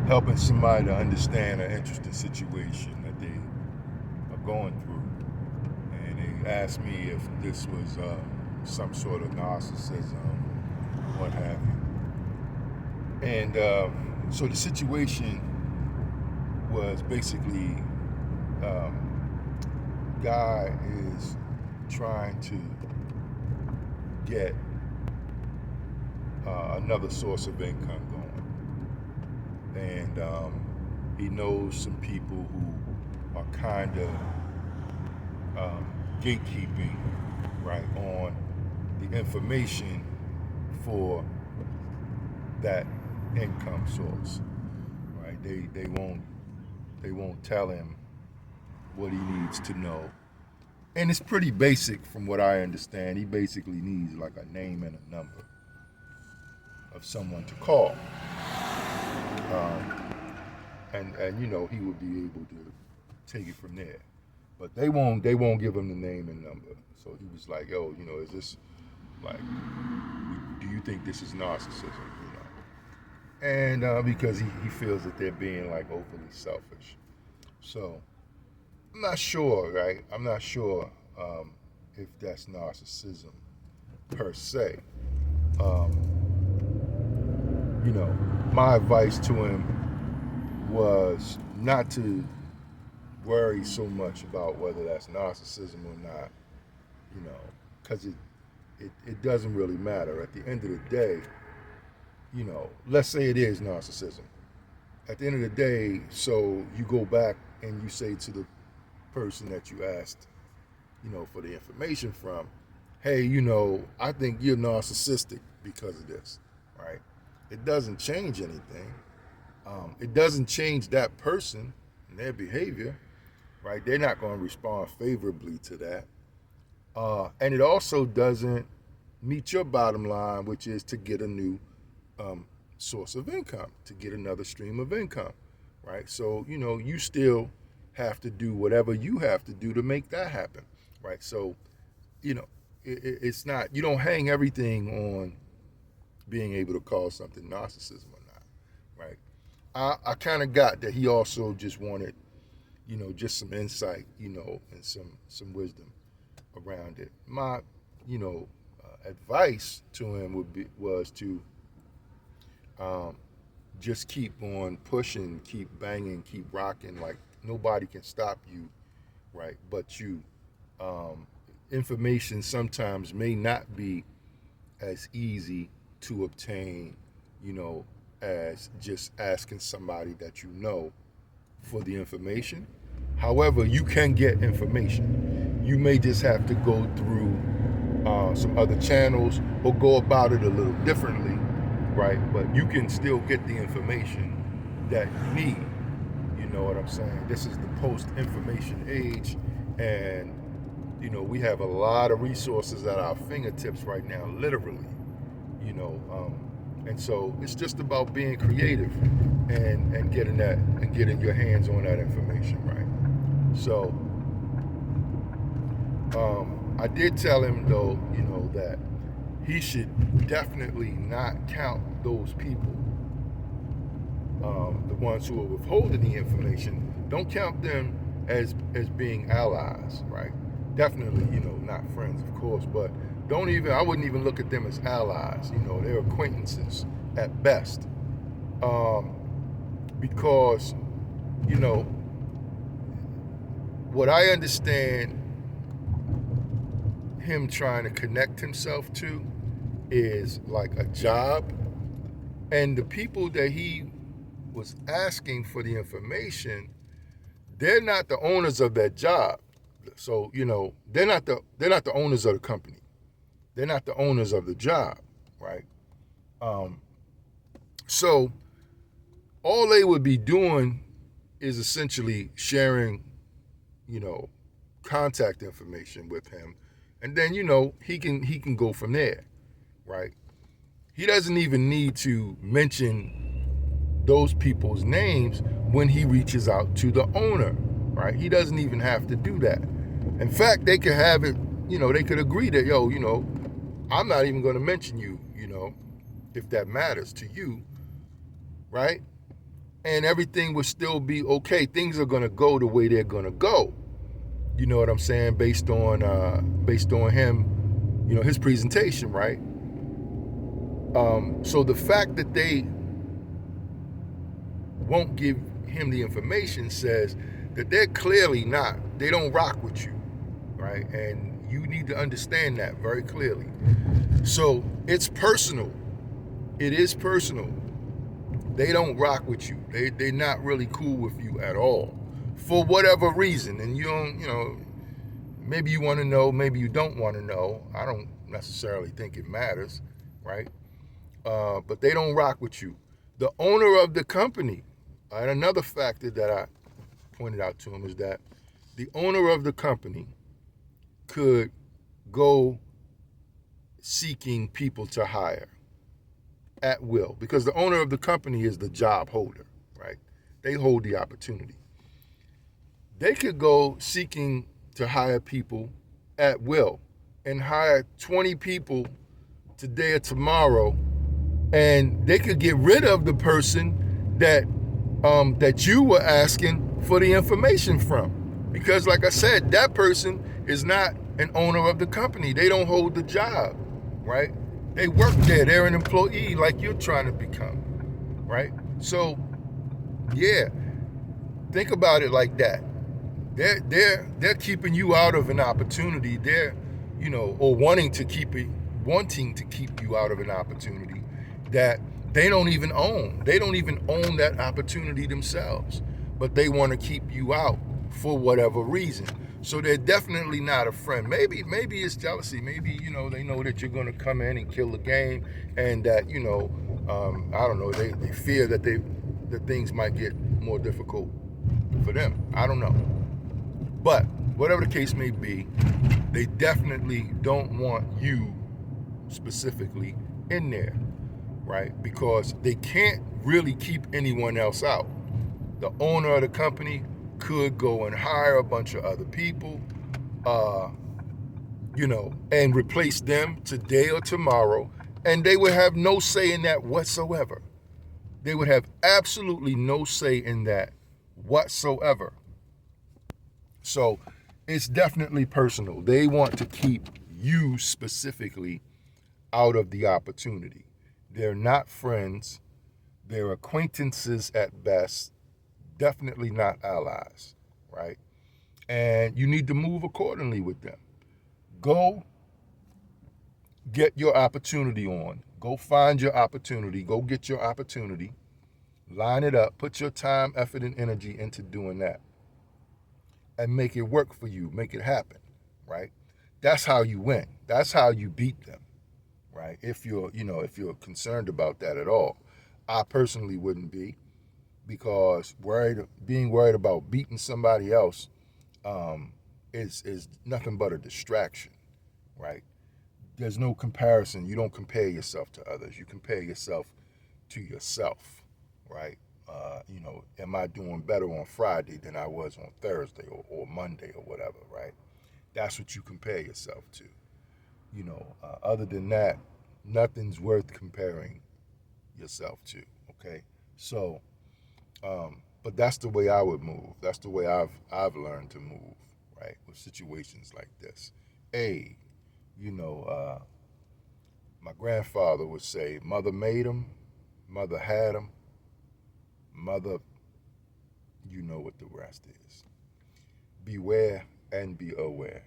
helping somebody to understand an interesting situation that they are going through. And they asked me if this was some sort of narcissism, what have you. And so the situation was basically guy is trying to get another source of income going. And he knows some people who are kind of gatekeeping, right, on the information for that income source, right? They won't tell him what he needs to know. And it's pretty basic from what I understand. He basically needs like a name and a number of someone to call. And you know, he would be able to take it from there. But they won't give him the name and number. So he was like, yo, you know, is this like, do you think this is narcissism? You know? And because he feels that they're being like overly selfish. So I'm not sure, right? I'm not sure if that's narcissism per se. You know, my advice to him was not to worry so much about whether that's narcissism or not, you know, because it doesn't really matter. At the end of the day, you know, let's say it is narcissism. At the end of the day, so you go back and you say to the person that you asked, you know, for the information from, hey, you know, I think you're narcissistic because of this, right? It doesn't change anything. It doesn't change that person and their behavior, right? They're not going to respond favorably to that. And it also doesn't meet your bottom line, which is to get a new source of income, to get another stream of income, right? So, you know, you still have to do whatever you have to do to make that happen, right? So, you know, it's not, you don't hang everything on being able to call something narcissism or not, right? I kind of got that he also just wanted, you know, just some insight, you know, and some wisdom around it. My, you know, advice to him was to just keep on pushing, keep banging, keep rocking. Like nobody can stop you, right? But you. Information sometimes may not be as easy to obtain, you know, as just asking somebody that you know for the information. However, you can get information. You may just have to go through some other channels or go about it a little differently, right? But you can still get the information that you need. You know what I'm saying? This is the post-information age, and you know, we have a lot of resources at our fingertips right now, literally, you know, and so it's just about being creative and getting that and getting your hands on that information, right? So I did tell him though, you know, that he should definitely not count those people, the ones who are withholding the information. Don't count them as being allies, right? Definitely, you know, not friends, of course, but I wouldn't even look at them as allies. You know, they're acquaintances at best. Because, you know, what I understand him trying to connect himself to is like a job. And the people that he was asking for the information, they're not the owners of that job. So, you know, they're not the owners of the company. They're not the owners of the job, right? So all they would be doing is essentially sharing, you know, contact information with him. And then, you know, he can go from there, right? He doesn't even need to mention those people's names when he reaches out to the owner, right? He doesn't even have to do that. In fact, they could have it, you know, they could agree that, yo, you know, I'm not even going to mention you, you know, if that matters to you, right? and everything will still be okay. Things are gonna go the way they're gonna go. You know what I'm saying? Based on him, his presentation, right? So the fact that they won't give him the information says that they're clearly not. They don't rock with you, right? And you need to understand that very clearly. So it's personal. It is personal. They don't rock with you. They're not really cool with you at all, for whatever reason. And you don't, maybe you want to know, maybe you don't want to know. I don't necessarily think it matters, right? But they don't rock with you. The owner of the company, and another factor that I pointed out to him is that the owner of the company could go seeking people to hire at will, because the owner of the company is the job holder, right? They hold the opportunity. They could go seeking to hire people at will and hire 20 people today or tomorrow, and they could get rid of the person that you were asking for the information from, because like I said, that person is not an owner of the company. They don't hold the job, right? They work there. They're an employee like you're trying to become, right? So yeah, think about it like that. They're keeping you out of an opportunity. They're, or wanting to keep you out of an opportunity that they don't even own. They don't even own that opportunity themselves, but they want to keep you out for whatever reason. So they're definitely not a friend. Maybe it's jealousy. Maybe, they know that you're going to come in and kill the game, and that, I don't know, they fear that things might get more difficult for them. I don't know. But whatever the case may be, they definitely don't want you specifically in there, right? Because they can't really keep anyone else out. The owner of the company could go and hire a bunch of other people, and replace them today or tomorrow, and they would have no say in that whatsoever. They would have absolutely no say in that whatsoever. So it's definitely personal. They want to keep you specifically out of the opportunity. They're not friends. They're acquaintances at best, definitely not allies, right? And you need to move accordingly with them. Go get your opportunity on. Go find your opportunity. Go get your opportunity. Line it up. Put your time, effort, and energy into doing that. And make it work for you. Make it happen, right? That's how you win. That's how you beat them, right? If you're concerned about that at all. I personally wouldn't be, because being worried about beating somebody else is nothing but a distraction, right? There's no comparison. You don't compare yourself to others. You compare yourself to yourself, right? Am I doing better on Friday than I was on Thursday or Monday or whatever, right? That's what you compare yourself to. Other than that, nothing's worth comparing yourself to, okay? So, but that's the way I would move. That's the way I've learned to move, right? With situations like this. My grandfather would say, mother made him, mother had him, mother, you know what the rest is. Beware and be aware.